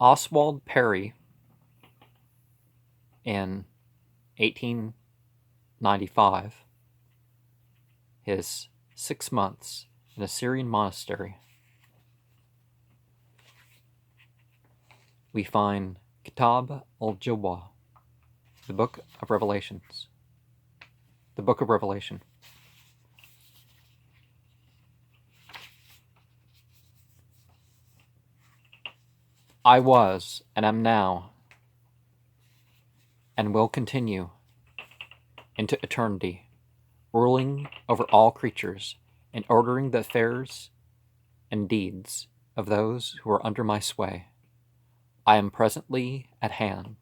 Oswald Parry, in 1895, his 6 months in a Syrian monastery, we find Kitab Al Jilwah, the Book of Revelations. The Book of Revelation. I was, and am now, and will continue into eternity, ruling over all creatures, and ordering the affairs and deeds of those who are under my sway. I am presently at hand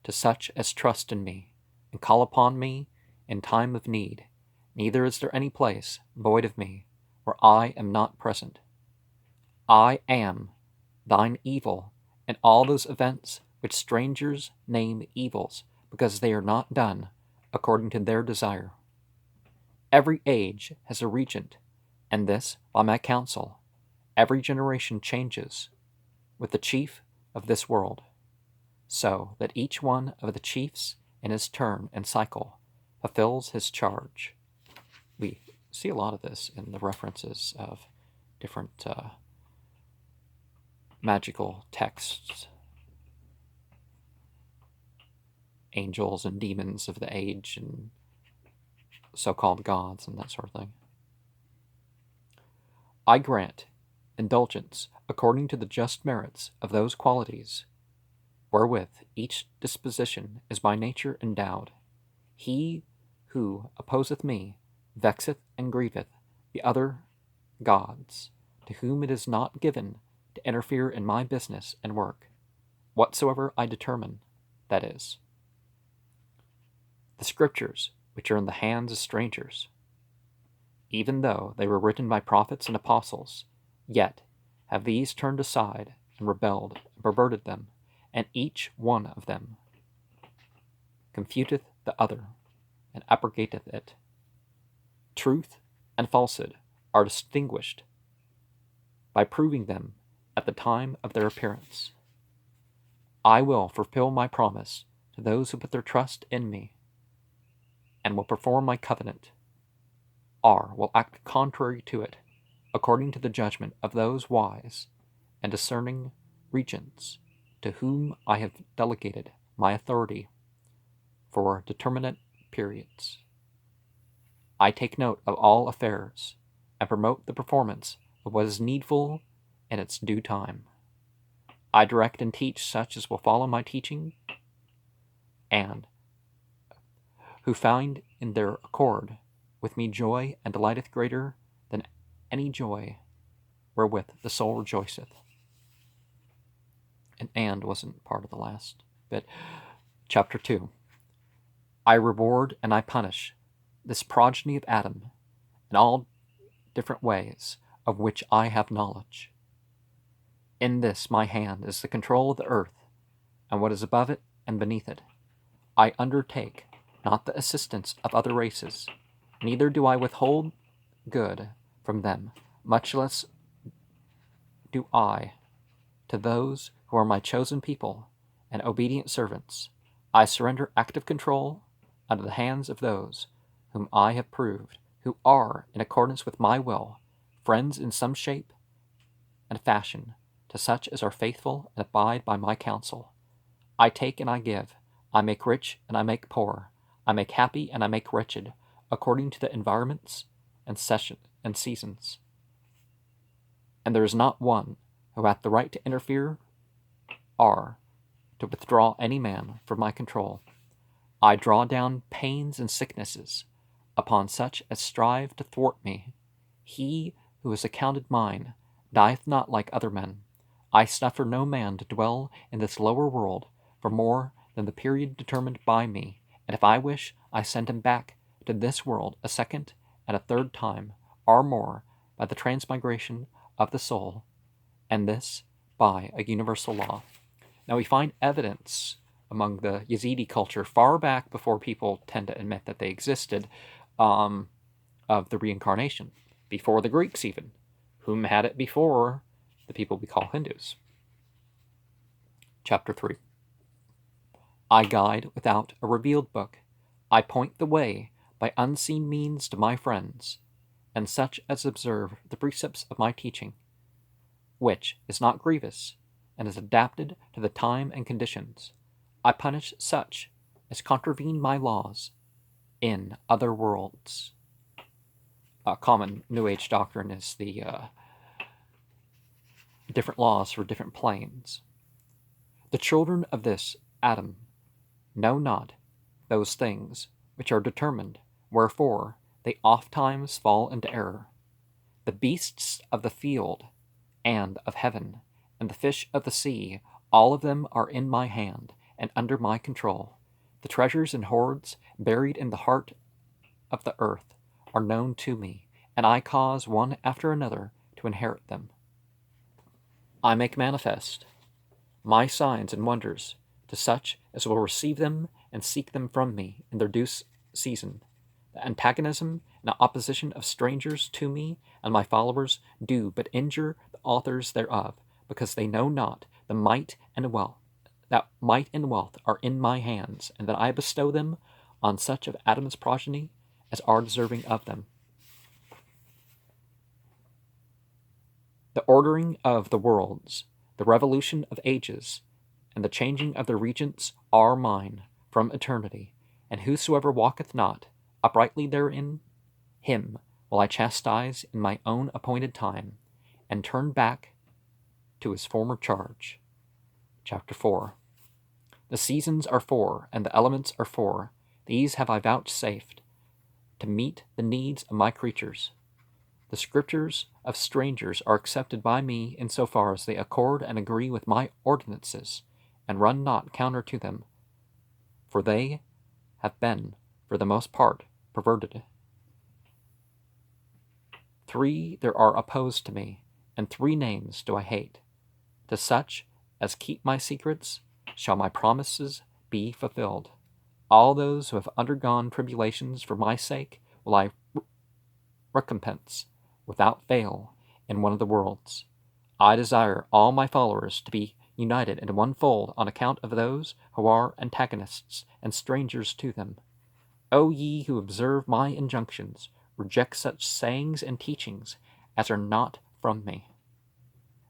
to such as trust in me and call upon me in time of need. Neither is there any place void of me where I am not present. I am thine evil, and all those events which strangers name evils, because they are not done according to their desire. Every age has a regent, and this by my counsel. Every generation changes with the chief of this world, so that each one of the chiefs in his turn and cycle fulfills his charge. We see a lot of this in the references of different magical texts, angels and demons of the age and so-called gods and that sort of thing. I grant indulgence according to the just merits of those qualities wherewith each disposition is by nature endowed. He who opposeth me vexeth and grieveth the other gods, to whom it is not given to interfere in my business and work, whatsoever I determine, that is, the scriptures which are in the hands of strangers. Even though they were written by prophets and apostles, yet have these turned aside and rebelled and perverted them, and each one of them confuteth the other and abrogateth it. Truth and falsehood are distinguished by proving them at the time of their appearance. I will fulfill my promise to those who put their trust in me, and will perform my covenant, or will act contrary to it, according to the judgment of those wise and discerning regents to whom I have delegated my authority for determinate periods. I take note of all affairs and promote the performance of what is needful in its due time. I direct and teach such as will follow my teaching, and who find in their accord with me joy and delighteth greater than any joy wherewith the soul rejoiceth. And wasn't part of the last bit. Chapter 2. I reward and I punish this progeny of Adam in all different ways of which I have knowledge. In this my hand is the control of the earth, and what is above it and beneath it. I undertake not the assistance of other races, neither do I withhold good from them, much less do I to those who are my chosen people and obedient servants. I surrender active control under the hands of those whom I have proved, who are, in accordance with my will, friends in some shape and fashion, to such as are faithful and abide by my counsel. I take and I give, I make rich and I make poor, I make happy and I make wretched, according to the environments and seasons. And there is not one who hath the right to interfere or to withdraw any man from my control. I draw down pains and sicknesses upon such as strive to thwart me. He who is accounted mine dieth not like other men. I suffer no man to dwell in this lower world for more than the period determined by me, and if I wish, I send him back to this world a second and a third time, or more, by the transmigration of the soul, and this by a universal law. Now we find evidence among the Yazidi culture far back before people tend to admit that they existed, of the reincarnation, before the Greeks even, whom had it before the people we call Hindus. Chapter 3. I guide without a revealed book. I point the way by unseen means to my friends, and such as observe the precepts of my teaching, which is not grievous, and is adapted to the time and conditions. I punish such as contravene my laws in other worlds. A common New Age doctrine is the different laws for different planes. The children of this Adam know not those things which are determined, wherefore they ofttimes fall into error. The beasts of the field and of heaven, and the fish of the sea, all of them are in my hand and under my control. The treasures and hoards buried in the heart of the earth are known to me, and I cause one after another to inherit them. I make manifest my signs and wonders to such as will receive them and seek them from me in their due season. The antagonism and opposition of strangers to me and my followers do but injure the authors thereof, because they know not the might and wealth, that might and wealth are in my hands, and that I bestow them on such of Adam's progeny as are deserving of them. The ordering of the worlds, the revolution of ages, and the changing of the regents are mine from eternity, and whosoever walketh not uprightly therein, him will I chastise in my own appointed time, and turn back to his former charge. Chapter 4. The seasons are four, and the elements are four. These have I vouchsafed to meet the needs of my creatures. The scriptures of strangers are accepted by me in so far as they accord and agree with my ordinances, and run not counter to them, for they have been, for the most part, perverted. 3 there are opposed to me, and 3 names do I hate. To such as keep my secrets shall my promises be fulfilled. All those who have undergone tribulations for my sake will I recompense without fail in one of the worlds. I desire all my followers to be united in one fold on account of those who are antagonists and strangers to them. O ye who observe my injunctions, reject such sayings and teachings as are not from me.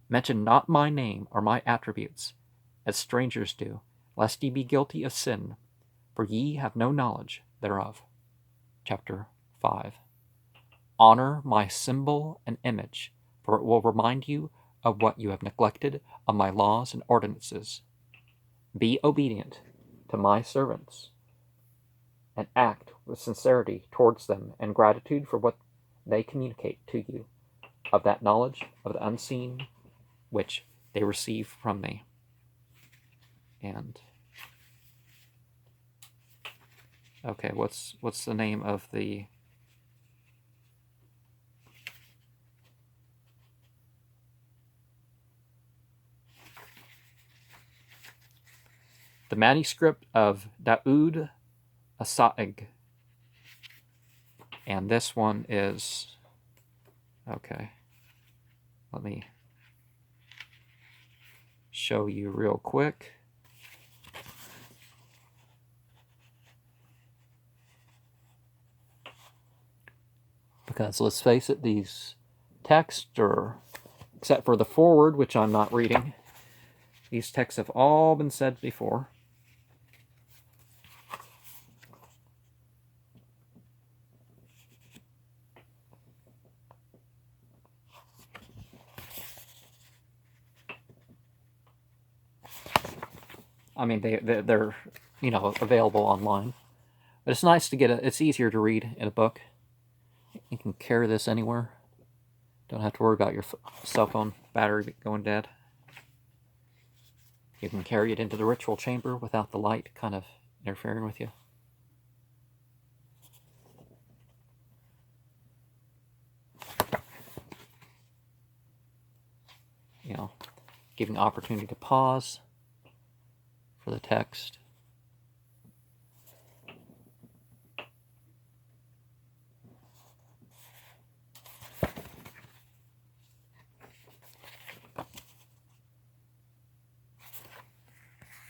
Mention not my name or my attributes, as strangers do, lest ye be guilty of sin, for ye have no knowledge thereof. Chapter 5. Honor my symbol and image, for it will remind you of what you have neglected of my laws and ordinances. Be obedient to my servants, and act with sincerity towards them and gratitude for what they communicate to you of that knowledge of the unseen which they receive from me. And okay, what's the name of the manuscript of Daoud Asa'ig. And this one is, okay, let me show you real quick. Because let's face it, these texts are, except for the foreword, which I'm not reading, these texts have all been said before. I mean, they're available online, but it's nice to get it's easier to read in a book. You can carry this anywhere. Don't have to worry about your cell phone battery going dead. You can carry it into the ritual chamber without the light kind of interfering with you. Giving the opportunity to pause for the text.